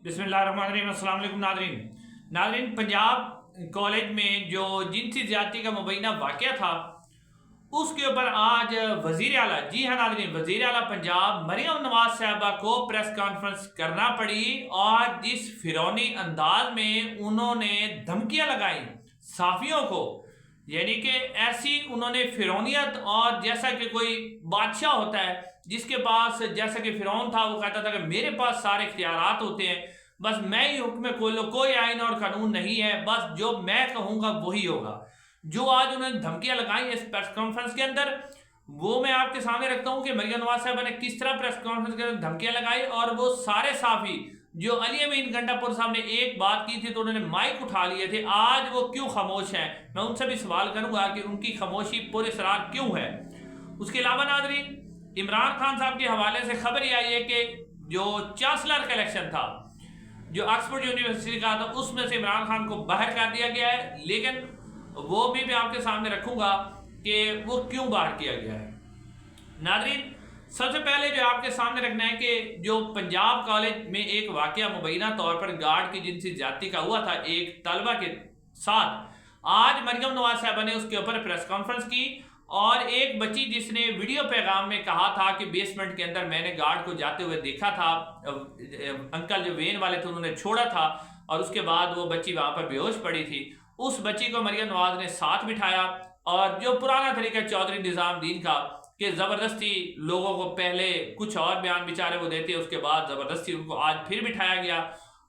बिस्मिल्लाहिर्रहमानिर्रहीम। अस्सलाम वालेकुम नादरीन, पंजाब कॉलेज में जो जिनसी ज्यादती का मुबैना वाक़या था उसके ऊपर आज वजीर आला, जी हाँ नादरीन, वजीर आला पंजाब मरियम नवाज साहबा को प्रेस कॉन्फ्रेंस करना पड़ी और जिस फिरौनी अंदाज में उन्होंने धमकियां लगाई साफियों को, यानी कि ऐसी उन्होंने फिरौनियत, और जैसा कि कोई बादशाह होता है जिसके पास, जैसा कि फिरौन था, वो कहता था कि मेरे पास सारे इख्तियारात होते हैं, बस मैं ही हुक्म खोलो, कोई आइन और कानून नहीं है, बस जो मैं कहूंगा वही होगा। जो आज उन्होंने धमकियां लगाई इस प्रेस कॉन्फ्रेंस के अंदर, वो मैं आपके सामने रखता हूं कि मरियम नवाज साहब ने किस तरह प्रेस कॉन्फ्रेंस के अंदर धमकियां लगाई। और वो सारे साफी जो अली अमीन गंडापुर साहब ने एक बात की थी तो उन्होंने माइक उठा लिए थे, आज वो क्यों खामोश हैं, मैं उनसे भी सवाल करूंगा कि उनकी खामोशी पूरे सरार क्यों है। उसके अलावा नादरीन, इमरान खान साहब के हवाले से खबर ये आई है कि जो चांसलर का इलेक्शन था जो ऑक्सफोर्ड यूनिवर्सिटी का था, उसमें से इमरान खान को बाहर कर दिया गया है, लेकिन वो भी मैं आपके सामने रखूंगा कि वो क्यों बाहर किया गया है। नादरीन, सबसे पहले जो आपके सामने रखना है कि जो पंजाब कॉलेज में एक वाकया मुबैना तौर पर गार्ड की जिनसी ज्यादती का हुआ था एक तलबा के साथ, आज मरियम नवाज साहबा ने उसके ऊपर प्रेस कॉन्फ्रेंस की और एक बच्ची जिसने वीडियो पैगाम में कहा था कि बेसमेंट के अंदर मैंने गार्ड को जाते हुए देखा था, अंकल जो वेन वाले थे उन्होंने छोड़ा था और उसके बाद वो बच्ची वहां पर बेहोश पड़ी थी, उस बच्ची को मरियम नवाज ने साथ बिठाया और जो पुराना तरीका चौधरी निजामुद्दीन का कि जबरदस्ती लोगों को पहले कुछ और बयान बेचारे वो देते, उसके बाद जबरदस्ती उनको आज फिर बिठाया गया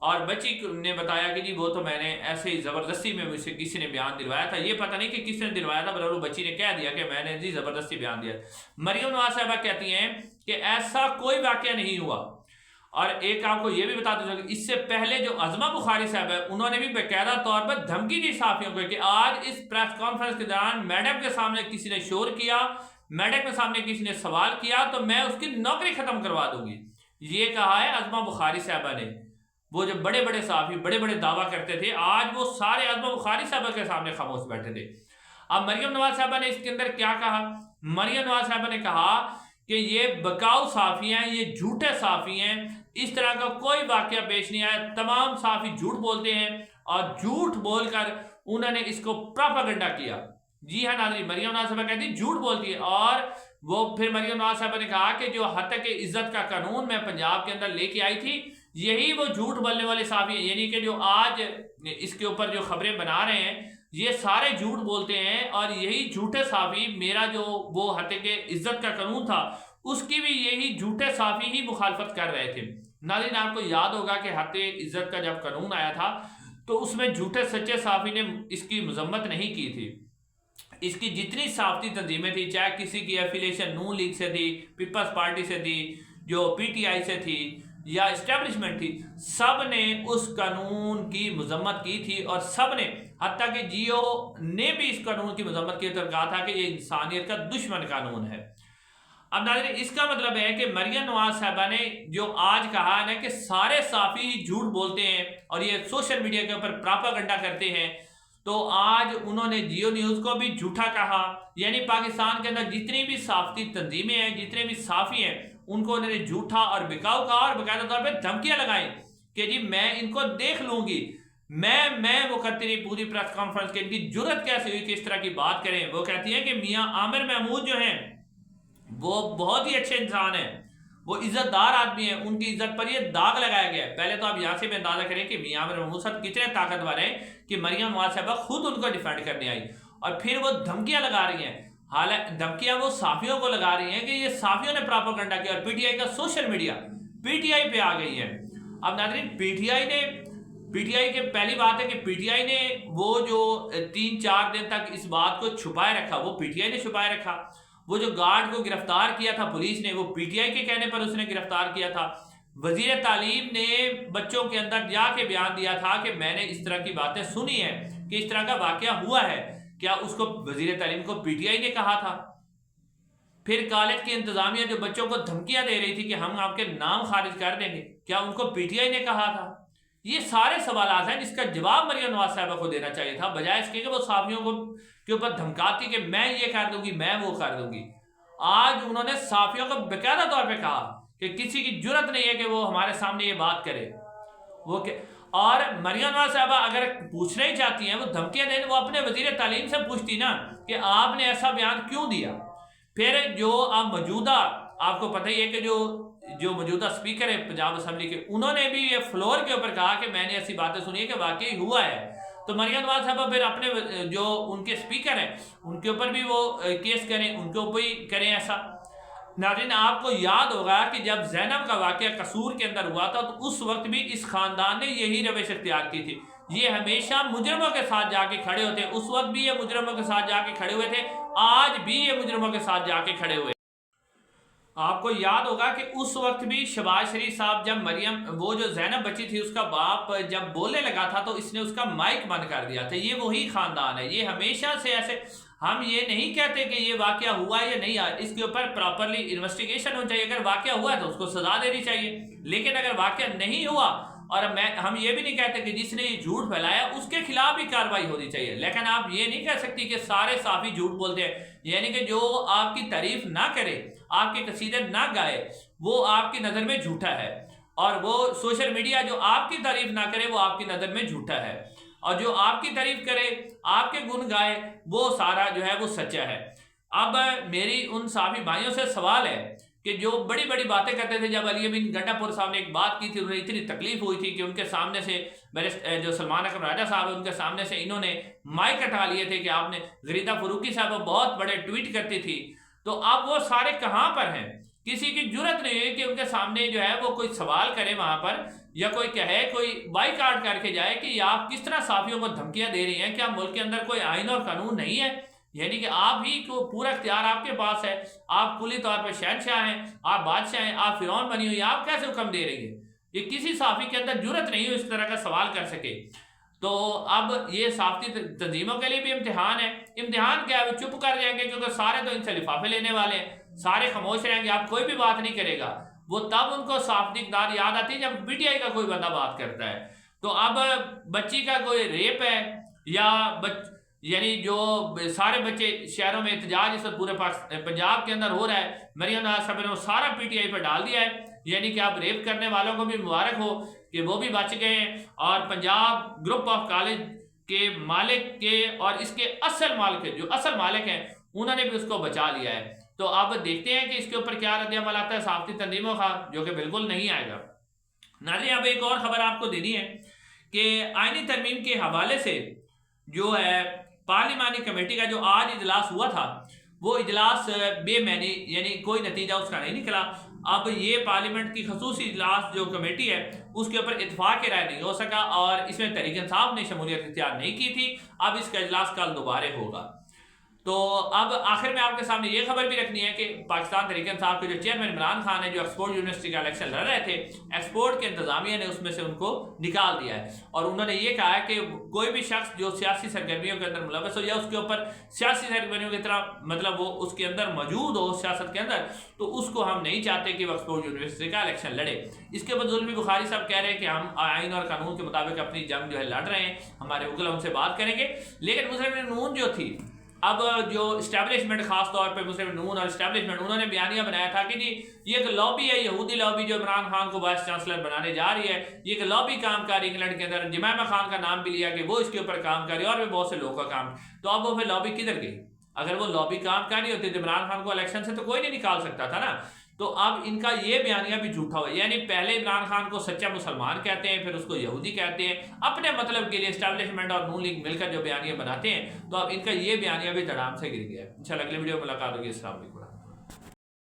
और बच्ची ने बताया कि जी वो तो मैंने ऐसे ही जबरदस्ती में मुझसे किसी ने बयान दिलवाया था। ये पता नहीं कि किसने दिलवाया था, पर वो बच्ची ने कह दिया कि मैंने जी जबरदस्ती बयान दिया। मरियम नवाज साहबा कहती हैं कि ऐसा कोई वाकया नहीं हुआ। और एक आपको ये भी बता दूं, इससे पहले जो अजमा बुखारी साहब है उन्होंने भी बेकायदा तौर पर धमकी दी साफियों को कि आज इस प्रेस कॉन्फ्रेंस के दौरान मैडम के सामने किसी ने शोर किया, मैडम के सामने किसी ने सवाल किया तो मैं उसकी नौकरी खत्म करवा दूंगी। ये कहा है अजमा बुखारी साहबा ने। वो जो बड़े बड़े साफी बड़े बड़े दावा करते थे, आज वो सारे अजमा बुखारी साहबा के सामने खामोश बैठे थे। अब मरियम नवाज साहबा ने इसके अंदर क्या कहा? मरियम नवाज साहबा ने कहा कि ये बकाऊ साफी हैं, ये झूठे साफी हैं, इस तरह का कोई वाकया पेश नहीं आया, तमाम साफी झूठ बोलते हैं और झूठ बोलकर उन्होंने इसको प्रोपेगेंडा किया। जी हाँ नाज़रीन, मरियम नवाज साहबा कहती झूठ बोलती है। और वो फिर मरियम नवाज साहबा ने कहा कि जो हत्या इज्जत का कानून मैं पंजाब के अंदर लेके आई थी, यही वो झूठ बोलने वाले साफी हैं, यानी कि जो आज इसके ऊपर जो खबरें बना रहे हैं ये सारे झूठ बोलते हैं और यही झूठे साफी, मेरा जो वो हत्या के इज्जत का कानून था उसकी भी यही झूठे साफी ही मुखालफत कर रहे थे। नाज़रीन, आपको याद होगा कि हत्या इज्जत का जब कानून आया था तो उसमें झूठे सच्चे साफी ने इसकी मजम्मत नहीं की थी। इसकी जितनी साफती तंजीमें थी, चाहे किसी की एफिलिएशन नून लीग से थी, पीपल्स पार्टी से थी, जो पीटीआई से थी या इस्टेब्लिशमेंट थी, सब ने उस कानून की मजम्मत की थी और सब ने, हत्या कि जियो ने भी इस कानून की मजम्मत की तो कहा था कि ये इंसानियत का दुश्मन कानून है। अब नाज़रीन, इसका मतलब है कि मरियम नवाज साहबा ने जो आज कहा है ना कि सारे साफी ही झूठ बोलते हैं और ये सोशल मीडिया के ऊपर प्रोपेगेंडा करते हैं, तो आज उन्होंने जियो न्यूज को भी झूठा कहा। यानी पाकिस्तान के अंदर जितनी भी साफती तंजीमें हैं, जितने भी साफी हैं, उनको उन्होंने झूठा और बिकाऊ कहा और बाकायदा तौर पर धमकियां लगाई कि जी मैं इनको देख लूंगी। मैं वो करती रही पूरी प्रेस कॉन्फ्रेंस के, इनकी जुर्रत कैसे हुई कि इस तरह की बात करें। वो कहती है कि मियां आमिर महमूद जो हैं वो बहुत ही अच्छे इंसान हैं, वो इज्जतदार आदमी है, उनकी इज्जत पर ये दाग लगाया गया है। पहले तो आप यहाँ से भी अंदाजा करें कि मियां आमिर महमूद साहब कितने ताकतवर हैं कि मरियम नवाज साहबा खुद उनको डिफेंड करने आई और फिर वो धमकियां लगा रही हैं। हालांकि धमकियां वो साफियों को लगा रही हैं कि ये साफियों ने प्रोपेगेंडा किया और पीटीआई का सोशल मीडिया पीटीआई पे आ गई है। अब नाज़रीन, पीटीआई के पहली बात है कि पीटीआई ने वो जो 3-4 दिन तक इस बात को छुपाए रखा, वो पीटीआई ने छुपाए रखा। वो जो गार्ड को गिरफ्तार किया था पुलिस ने, वो पीटीआई के कहने पर उसने गिरफ्तार किया था। वजीर तालीम ने बच्चों के अंदर जाके बयान दिया था कि मैंने इस तरह की बातें सुनी है कि इस तरह का वाकया हुआ है। क्या उसको वजीर तालीम को पीटीआई ने कहा था? फिर कॉलेज की इंतजामिया जो बच्चों को धमकियां दे रही थी कि हम आपके नाम खारिज कर देंगे, क्या उनको पीटीआई ने कहा था? ये सारे सवाल हैं जिसका जवाब मरियम नवाज साहबा को देना चाहिए था, बजाय इसके कि वो साफियों को के ऊपर धमकाती कि मैं ये कर दूंगी, मैं वो कर दूंगी। आज उन्होंने साफियों को बेकायदा तौर पे कहा कि किसी की जुर्रत नहीं है कि वो हमारे सामने ये बात करे। वो के और मरियम नवाज साहबा अगर पूछना ही चाहती हैं, वो धमकियां दें, वो अपने वजीर तालीम से पूछती ना कि आपने ऐसा बयान क्यों दिया। फिर जो अब मौजूदा, आपको पता ही है कि जो मौजूदा स्पीकर है पंजाब असम्बली के, उन्होंने भी ये फ्लोर के ऊपर कहा कि मैंने ऐसी बातें सुनी है कि वाकई हुआ है। तो मरियम नवाज साहबा फिर अपने जो उनके स्पीकर हैं उनके ऊपर भी वो केस करें, उनके ऊपर ही करें ऐसा। नाज़रीन, आपको याद होगा कि जब ज़ैनब का वाक़या कसूर के अंदर हुआ था, तो उस वक्त भी इस खानदान ने यही रविश इख्तियार की थी। ये हमेशा मुजरमों के साथ जाके खड़े होते, उस वक्त भी ये मुजरमों के साथ जाके खड़े हुए थे, आज भी ये मुजरमों के साथ जाके खड़े हुए। आपको याद होगा कि उस वक्त भी शहबाज शरीफ साहब, जब मरियम, वो जो ज़ैनब बच्ची थी, उसका बाप जब बोलने लगा था तो इसने उसका माइक बंद कर दिया था। ये वही खानदान है। ये हमेशा से ऐसे, हम ये नहीं कहते कि ये वाकया हुआ या नहीं हुआ, इसके ऊपर प्रॉपरली इन्वेस्टिगेशन होनी चाहिए। अगर वाकया हुआ है तो उसको सजा देनी चाहिए, लेकिन अगर वाकया नहीं हुआ, और हम ये भी नहीं कहते कि जिसने ये झूठ फैलाया उसके खिलाफ भी कार्रवाई होनी चाहिए। लेकिन आप ये नहीं कह सकती कि सारे साफी झूठ बोलते हैं, यानी कि जो आपकी तारीफ ना करे, आपके कसीदे ना गाए, वो आपकी नज़र में झूठा है, और वो सोशल मीडिया जो आपकी तारीफ ना करे वो आपकी नज़र में झूठा है, और जो आपकी तारीफ करे, आपके गुण गाए, वो सारा जो है वो सच्चा है। अब मेरी उन साफी भाइयों से सवाल है कि जो बड़ी बड़ी बातें करते थे, जब अली बिन गंडापुर साहब ने एक बात की थी, उन्हें इतनी तकलीफ हुई थी कि उनके सामने से मेरे जो सलमान अकरम राजा साहब है, उनके सामने से इन्होंने माइक हटा लिए थे कि आपने, गरीदा फरूकी साहब बहुत बड़े ट्वीट करती थी। तो अब वो सारे कहाँ पर हैं? किसी की जरूरत नहीं है कि उनके सामने जो है वो कोई सवाल करे वहां पर, या कोई कहे, कोई बाइकाट करके जाए कि आप किस तरह साफियों को धमकियां दे रही हैं। क्या मुल्क के अंदर कोई आइन और कानून नहीं है? यानी कि आप ही को पूरा इख्तियार आपके पास है, आप कुली तौर पर शहनशाह हैं, आप बादशाह हैं, आप फिरौन बनी हुई, आप कैसे हुक्म दे रही है? ये किसी साफी के अंदर जरूरत नहीं हो इस तरह का सवाल कर सके। तो अब ये साफी तंजीमों के लिए भी इम्तिहान है। इम्तिहान क्या है? वो चुप कर जाएंगे, क्योंकि सारे तो इनसे लिफाफे लेने वाले हैं, सारे खामोश रहेंगे, आप कोई भी बात नहीं करेगा। वो तब उनको साफ इक़दार याद आती है जब पीटीआई का कोई बंदा बात करता है। तो अब बच्ची का कोई रेप है, या यानी जो सारे बच्चे शहरों में एहतजाज इस वक्त पूरे पंजाब के अंदर हो रहा है, मरियम नवाज साहब ने वो सारा पीटीआई पर डाल दिया है। यानी कि आप रेप करने वालों को भी मुबारक हो कि वो भी बच गए हैं, और पंजाब ग्रुप ऑफ कॉलेज के मालिक के और इसके असल मालिक, जो असल मालिक हैं, उन्होंने भी उसको बचा लिया है। तो अब देखते हैं कि इसके ऊपर क्या रद्द-ए-अमल आता है साफ्ती तंजीमों का, जो कि बिल्कुल नहीं आएगा। नाज़रीन, अब एक और खबर आपको देनी है कि आईनी तरमीम के हवाले से जो है पार्लिमानी कमेटी का जो आज इजलास हुआ था, वो इजलास बेमैनी, यानी कोई नतीजा उसका नहीं निकला। अब ये पार्लियामेंट की खसूसी इजलास जो कमेटी है उसके ऊपर इत्तेफाक की राय नहीं हो सका, और इसमें तहरीक इंसाफ ने शमूलियत इख्तियार नहीं की थी। अब इसका इजलास कल दोबारा होगा। तो अब आखिर में आपके सामने ये खबर भी रखनी है कि पाकिस्तान तहरीक इंसाफ के जो चेयरमैन इमरान खान है, जो एक्सपोर्ट यूनिवर्सिटी का इलेक्शन लड़ रहे थे, एक्सपोर्ट के इंतजामिया ने उसमें से उनको निकाल दिया है, और उन्होंने ये कहा है कि कोई भी शख्स जो सियासी सरगर्मियों के अंदर मुलव्वस हो, या उसके ऊपर सियासी सरगर्मियों की तरह मतलब वो उसके अंदर मौजूद हो सियासत के अंदर, तो उसको हम नहीं चाहते कि वो एक्सपोर्ट यूनिवर्सिटी का इलेक्शन लड़े। इसके बाद जुल्फी बुखारी साहब कह रहे हैं कि हम आइन और कानून के मुताबिक अपनी जंग जो है लड़ रहे हैं, हमारे वकील उनसे बात करेंगे। लेकिन मुस्लिम लीग नून जो थी, अब जो इस्टेब्लिशमेंट, खास तौर पे मुस्लिम नून और इस्टेब्लिशमेंट, उन्होंने बयानिया बनाया था कि जी ये एक लॉबी है, यहूदी लॉबी, जो इमरान खान को वाइस चांसलर बनाने जा रही है। ये एक लॉबी काम कर रही है इंग्लैंड के अंदर। जमैमा खान का नाम भी लिया कि वो इसके ऊपर काम कर रही है, और भी बहुत से लोगों का काम। तो अब वो फिर लॉबी किधर गई? अगर वो लॉबी काम कर रही होती तो इमरान खान को इलेक्शन से तो कोई नहीं निकाल सकता था ना। तो अब इनका ये बयानिया भी झूठा हुआ, यानी पहले इमरान खान को सच्चा मुसलमान कहते हैं, फिर उसको यहूदी कहते हैं, अपने मतलब के लिए इस्टेब्लिशमेंट और नून लीग मिलकर जो बयानिया बनाते हैं। तो अब इनका ये बयानिया भी धड़ाम से गिर गया है। इंशाल्लाह अगले वीडियो में मुलाकात होगी। अस्सलाम वालेकुम।